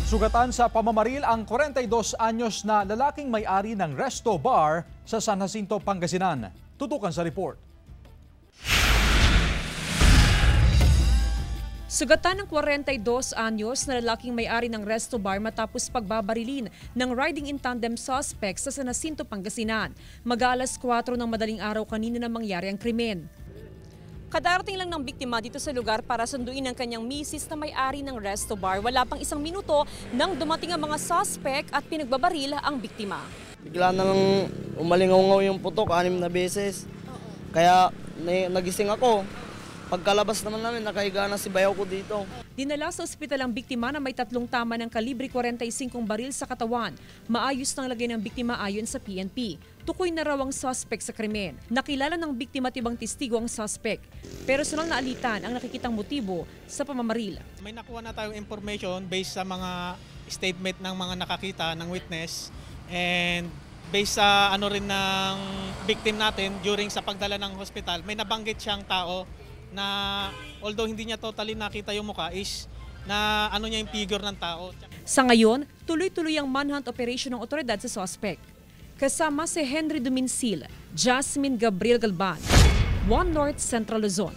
Sugatan sa pamamaril ang 42 anyos na lalaking may-ari ng Resto Bar sa San Jacinto, Pangasinan. Tutukan sa report. Sugatan ng 42 anyos na lalaking may-ari ng Resto Bar matapos pagbabarilin ng riding in tandem suspect sa San Jacinto, Pangasinan. Mag-alas 4 ng madaling araw kanina na mangyari ang krimen. Kadarating lang ng biktima dito sa lugar para sunduin ang kanyang misis na may-ari ng Resto Bar. Wala pang isang minuto nang dumating ang mga suspect at pinagbabaril ang biktima. Bigla na lang umalingaw yung putok 6 na beses. Kaya nagising ako. Pagkalabas naman namin, nakahiga na si bayaw ko dito. Dinala sa ospital ang biktima na may 3 tama ng kalibre 45 baril sa katawan. Maayos nang lagay ng biktima ayon sa PNP. Tukoy na raw ang suspect sa krimen. Nakilala ng biktima at ibang testigo ang suspect. Personal na alitan ang nakikitang motibo sa pamamaril. May nakuha na tayong information based sa mga statement ng mga nakakita ng witness and based sa ano rin ng victim natin during sa pagdala ng hospital. May nabanggit siyang tao na although hindi niya totally nakita yung mukha is na ano niya yung figure ng tao. Sa ngayon, tuloy-tuloy ang manhunt operation ng otoridad sa suspect. Kasama si Henry Duminsil, Jasmine Gabriel Galban, One North Central Luzon.